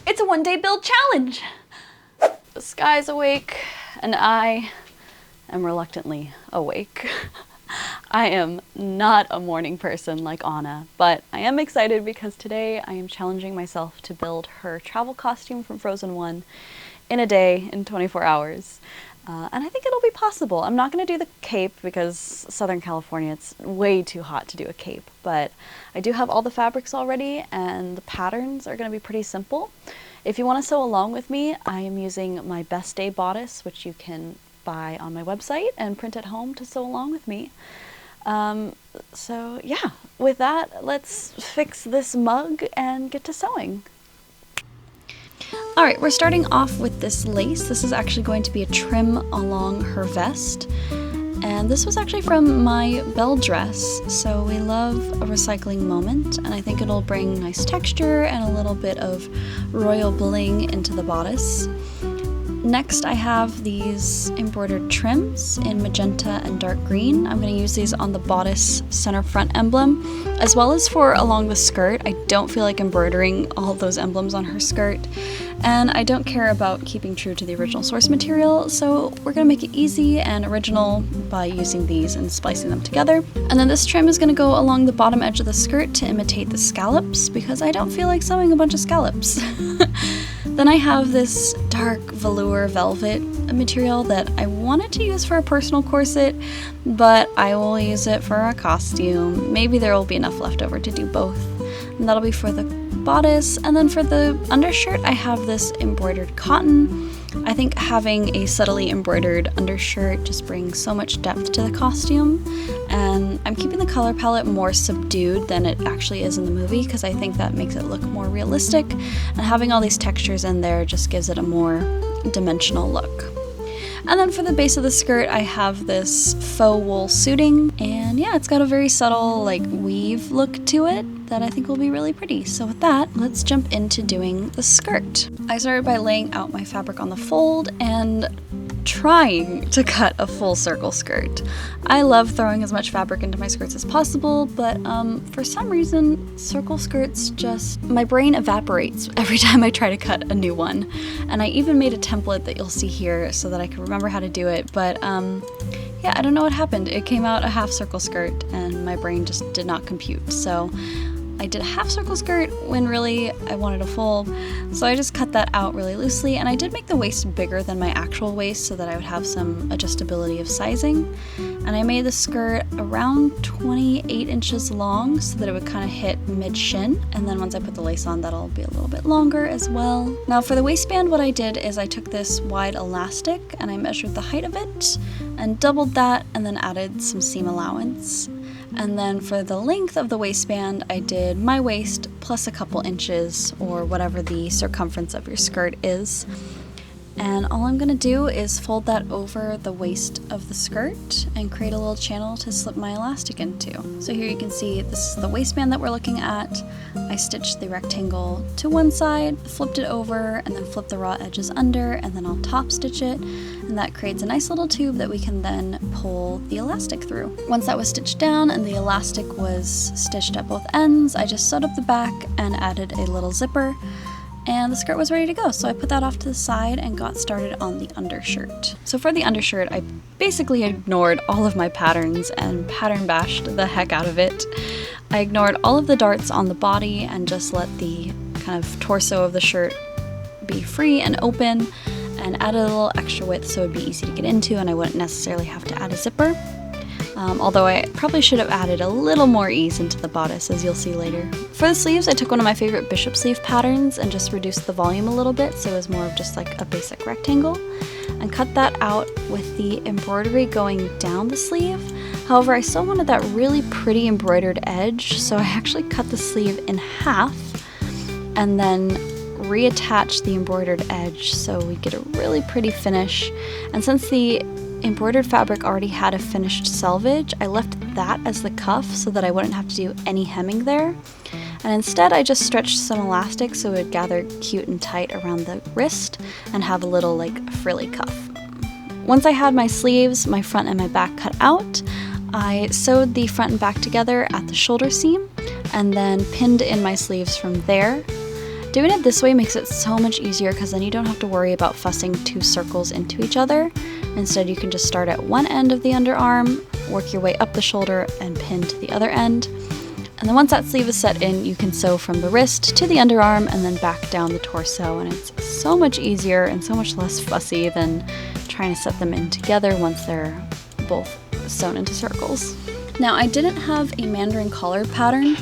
It's a one-day build challenge! The sky's awake, and I am reluctantly awake. I am not a morning person like Anna, but I am excited because today I am challenging myself to build her travel costume from Frozen 1 in a day, in 24 hours. And I think it'll be possible. I'm not going to do the cape because Southern California, it's way too hot to do a cape, but I do have all the fabrics already and the patterns are going to be pretty simple. If you want to sew along with me, I am using my Best Day bodice, which you can buy on my website and print at home to sew along with me. So yeah, with that, let's fix this mug and get to sewing. Alright, we're starting off with this lace. This is actually going to be a trim along her vest. And this was actually from my Belle dress, so we love a recycling moment, and I think it'll bring nice texture and a little bit of royal bling into the bodice. Next, I have these embroidered trims in magenta and dark green. I'm going to use these on the bodice center front emblem, as well as for along the skirt. I don't feel like embroidering all those emblems on her skirt, and I don't care about keeping true to the original source material, so we're going to make it easy and original by using these and splicing them together. And then this trim is going to go along the bottom edge of the skirt to imitate the scallops, because I don't feel like sewing a bunch of scallops. Then I have this dark velour velvet material that I wanted to use for a personal corset, but I will use it for a costume. Maybe there will be enough left over to do both. And that'll be for the bodice. And then for the undershirt, I have this embroidered cotton. I think having a subtly embroidered undershirt just brings so much depth to the costume, and I'm keeping the color palette more subdued than it actually is in the movie because I think that makes it look more realistic, and having all these textures in there just gives it a more dimensional look. And then for the base of the skirt, I have this faux wool suiting, and yeah, it's got a very subtle like weave look to it that I think will be really pretty. So with that, let's jump into doing the skirt. I started by laying out my fabric on the fold and trying to cut a full circle skirt. I love throwing as much fabric into my skirts as possible, but for some reason, circle skirts just, my brain evaporates every time I try to cut a new one. And I even made a template that you'll see here so that I can remember how to do it, but yeah, I don't know what happened. It came out a half circle skirt and my brain just did not compute. So I did a half circle skirt when really I wanted a full, so I just cut that out really loosely, and I did make the waist bigger than my actual waist so that I would have some adjustability of sizing. And I made the skirt around 28 inches long so that it would kind of hit mid-shin, and then once I put the lace on, that'll be a little bit longer as well. Now for the waistband, what I did is I took this wide elastic and I measured the height of it and doubled that and then added some seam allowance. And then for the length of the waistband, I did my waist plus a couple inches, or whatever the circumference of your skirt is. And all I'm gonna do is fold that over the waist of the skirt and create a little channel to slip my elastic into. So here you can see this is the waistband that we're looking at. I stitched the rectangle to one side, flipped it over, and then flipped the raw edges under, and then I'll top stitch it. And that creates a nice little tube that we can then pull the elastic through. Once that was stitched down and the elastic was stitched at both ends, I just sewed up the back and added a little zipper, and the skirt was ready to go. So I put that off to the side and got started on the undershirt. So for the undershirt, I basically ignored all of my patterns and pattern bashed the heck out of it. I ignored all of the darts on the body and just let the kind of torso of the shirt be free and open, and added a little extra width so it would be easy to get into and I wouldn't necessarily have to add a zipper. Although I probably should have added a little more ease into the bodice, as you'll see later. For the sleeves, I took one of my favorite bishop sleeve patterns and just reduced the volume a little bit so it was more of just like a basic rectangle, and cut that out with the embroidery going down the sleeve. However, I still wanted that really pretty embroidered edge, so I actually cut the sleeve in half and then reattach the embroidered edge so we get a really pretty finish. And since the embroidered fabric already had a finished selvage, I left that as the cuff so that I wouldn't have to do any hemming there. And instead I just stretched some elastic so it would gather cute and tight around the wrist and have a little like frilly cuff. Once I had my sleeves, my front and my back cut out, I sewed the front and back together at the shoulder seam and then pinned in my sleeves from there. Doing it this way makes it so much easier because then you don't have to worry about fussing 2 circles into each other. Instead, you can just start at one end of the underarm, work your way up the shoulder, and pin to the other end. And then once that sleeve is set in, you can sew from the wrist to the underarm and then back down the torso, and it's so much easier and so much less fussy than trying to set them in together once they're both sewn into circles. Now, I didn't have a mandarin collar pattern,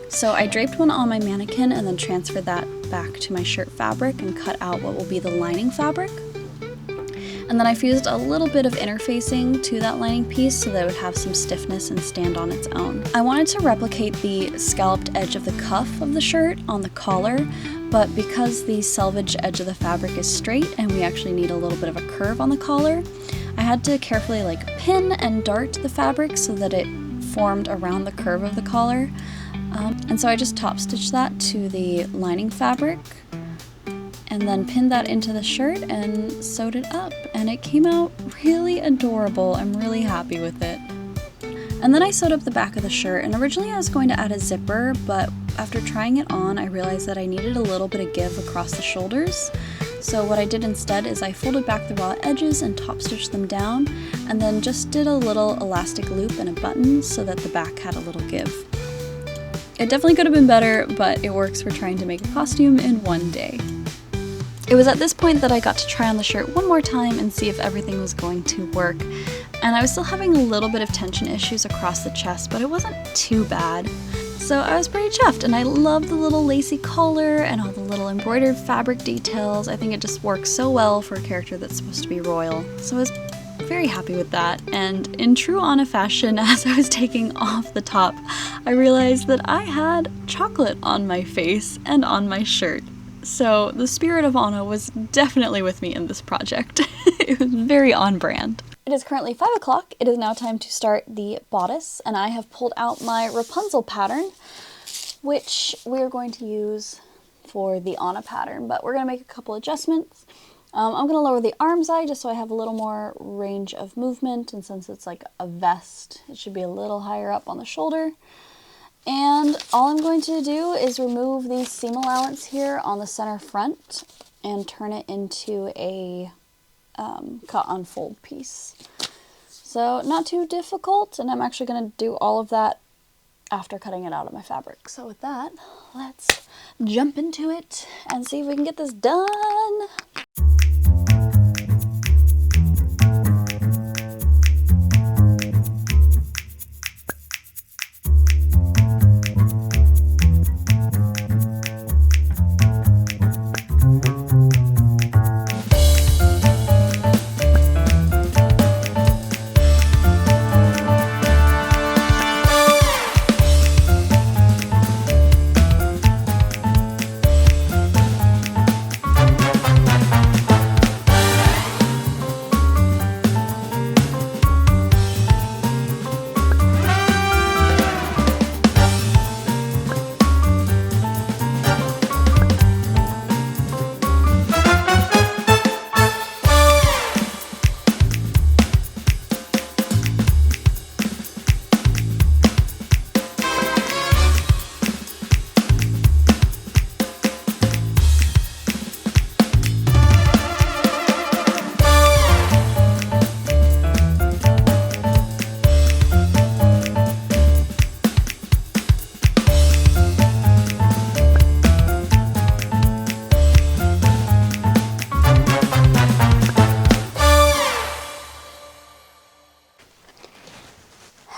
so I draped one on my mannequin and then transferred that back to my shirt fabric and cut out what will be the lining fabric. And then I fused a little bit of interfacing to that lining piece so that it would have some stiffness and stand on its own. I wanted to replicate the scalloped edge of the cuff of the shirt on the collar, but because the selvage edge of the fabric is straight and we actually need a little bit of a curve on the collar, I had to carefully pin and dart the fabric so that it formed around the curve of the collar. And so I just top stitched that to the lining fabric and then pinned that into the shirt and sewed it up, and it came out really adorable. I'm really happy with it. And then I sewed up the back of the shirt, and originally I was going to add a zipper, but after trying it on, I realized that I needed a little bit of give across the shoulders. So what I did instead is I folded back the raw edges and top stitched them down, and then just did a little elastic loop and a button so that the back had a little give. It definitely could have been better, but it works for trying to make a costume in one day. It was at this point that I got to try on the shirt one more time and see if everything was going to work. And I was still having a little bit of tension issues across the chest, but it wasn't too bad. So I was pretty chuffed, and I love the little lacy collar and all the little embroidered fabric details. I think it just works so well for a character that's supposed to be royal. So I was very happy with that. And in true Anna fashion, as I was taking off the top, I realized that I had chocolate on my face and on my shirt. So the spirit of Anna was definitely with me in this project. It was very on brand. It is currently 5 o'clock. It is now time to start the bodice, and I have pulled out my Rapunzel pattern, which we're going to use for the Anna pattern, but we're going to make a couple adjustments. I'm going to lower the arm side just so I have a little more range of movement, and since it's like a vest, it should be a little higher up on the shoulder. And all I'm going to do is remove the seam allowance here on the center front and turn it into a cut on fold piece. So not too difficult, and I'm actually going to do all of that after cutting it out of my fabric. So with that, let's jump into it and see if we can get this done.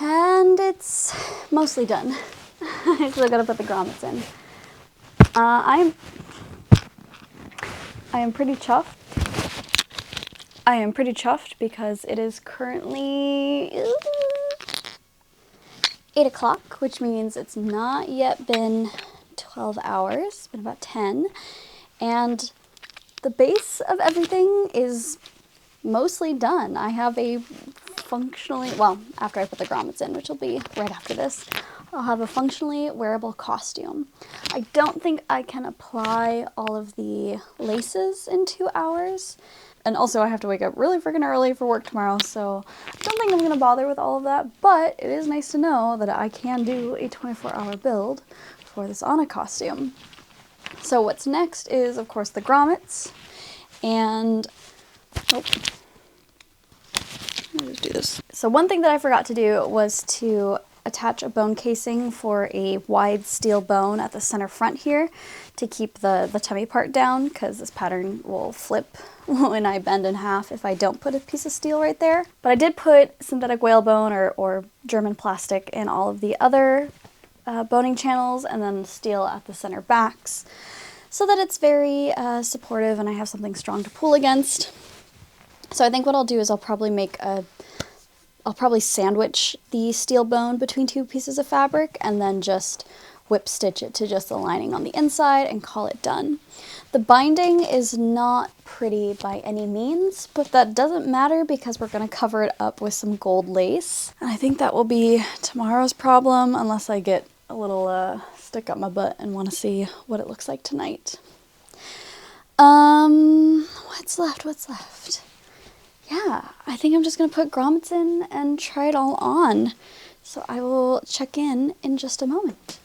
And it's mostly done. I still gotta put the grommets in. I am pretty chuffed. I am pretty chuffed because it is currently 8 o'clock, which means it's not yet been 12 hours. It's been about 10. And the base of everything is mostly done. I have a functionally, well, after I put the grommets in, which will be right after this, I'll have a functionally wearable costume. I don't think I can apply all of the laces in 2 hours. And also I have to wake up really freaking early for work tomorrow, so I don't think I'm going to bother with all of that, but it is nice to know that I can do a 24-hour build for this Anna costume. So what's next is, of course, the grommets. And, oh, let me just do this. So one thing that I forgot to do was to attach a bone casing for a wide steel bone at the center front here to keep the tummy part down, because this pattern will flip when I bend in half if I don't put a piece of steel right there. But I did put synthetic whalebone or German plastic in all of the other boning channels, and then steel at the center backs, so that it's very supportive and I have something strong to pull against. So I think what I'll do is I'll probably sandwich the steel bone between two pieces of fabric and then just whip stitch it to just the lining on the inside and call it done. The binding is not pretty by any means, but that doesn't matter because we're going to cover it up with some gold lace. And I think that will be tomorrow's problem, unless I get a little stick up my butt and want to see what it looks like tonight. What's left? Yeah, I think I'm just going to put grommets in and try it all on. So I will check in just a moment.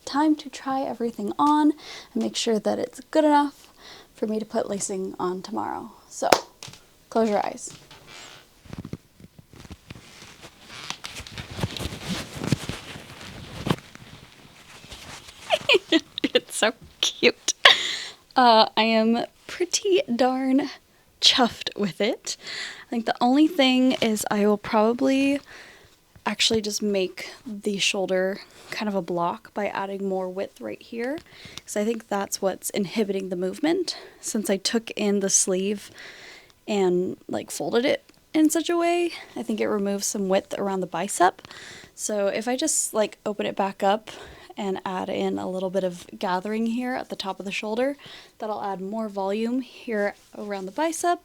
Time to try everything on and make sure that it's good enough for me to put lacing on tomorrow. So, close your eyes. It's so cute. I am pretty darn chuffed with it. I think the only thing is I will probably actually just make the shoulder kind of a block by adding more width right here, because I think that's what's inhibiting the movement, since I took in the sleeve and like folded it in such a way. I think it removes some width around the bicep. So if I just like open it back up and add in a little bit of gathering here at the top of the shoulder, that'll add more volume here around the bicep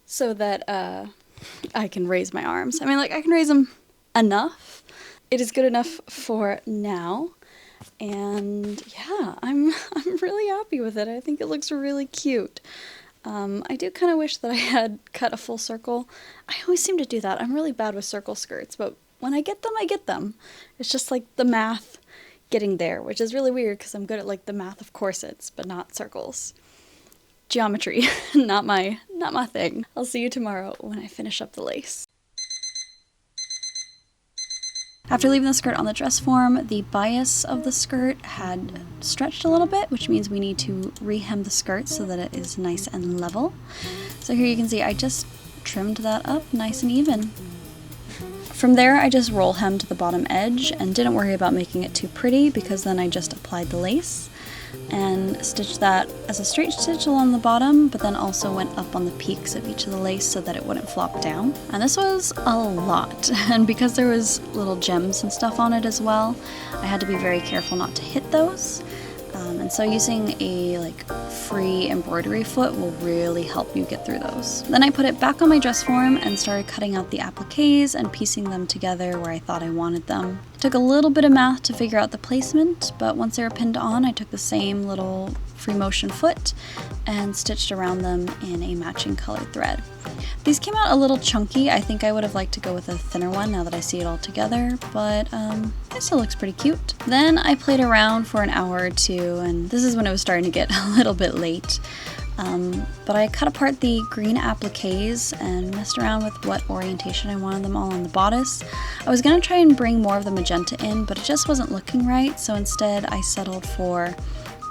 so that I can raise my arms. I mean, like, I can raise them enough. It is good enough for now, and yeah, I'm really happy with it. I think it looks really cute. I do kind of wish that I had cut a full circle. I always seem to do that. I'm really bad with circle skirts, but when I get them, I get them. It's just like the math getting there, which is really weird because I'm good at like the math of corsets, but not circles. Geometry, not my thing. I'll see you tomorrow when I finish up the lace. After leaving the skirt on the dress form, the bias of the skirt had stretched a little bit, which means we need to re-hem the skirt so that it is nice and level. So here you can see I just trimmed that up nice and even. From there, I just roll hemmed the bottom edge and didn't worry about making it too pretty, because then I just applied the lace and stitched that as a straight stitch along the bottom, but then also went up on the peaks of each of the lace so that it wouldn't flop down. And this was a lot, and because there was little gems and stuff on it as well, I had to be very careful not to hit those. And so using a like free embroidery foot will really help you get through those. Then I put it back on my dress form and started cutting out the appliques and piecing them together where I thought I wanted them. It took a little bit of math to figure out the placement, but once they were pinned on, I took the same little free motion foot and stitched around them in a matching colored thread. These came out a little chunky. I think I would have liked to go with a thinner one now that I see it all together, but it still looks pretty cute. Then I played around for an hour or two, and this is when it was starting to get a little bit late. But I cut apart the green appliques and messed around with what orientation I wanted them all on the bodice. I was going to try and bring more of the magenta in, but it just wasn't looking right, so instead I settled for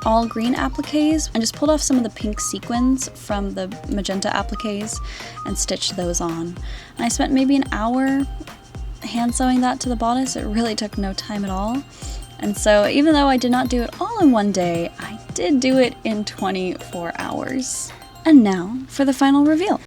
all green appliques and just pulled off some of the pink sequins from the magenta appliques and stitched those on. And I spent maybe an hour hand sewing that to the bodice. It really took no time at all. And so even though I did not do it all in one day, I did do it in 24 hours. And now for the final reveal.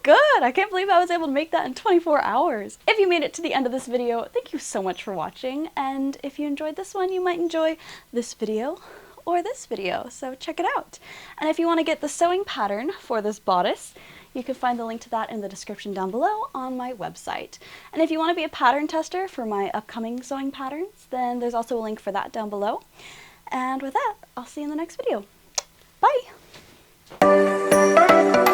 good! I can't believe I was able to make that in 24 hours. If you made it to the end of this video, thank you so much for watching, and if you enjoyed this one, you might enjoy this video or this video, so check it out. And if you want to get the sewing pattern for this bodice, you can find the link to that in the description down below on my website. And if you want to be a pattern tester for my upcoming sewing patterns, then there's also a link for that down below. And with that, I'll see you in the next video. Bye!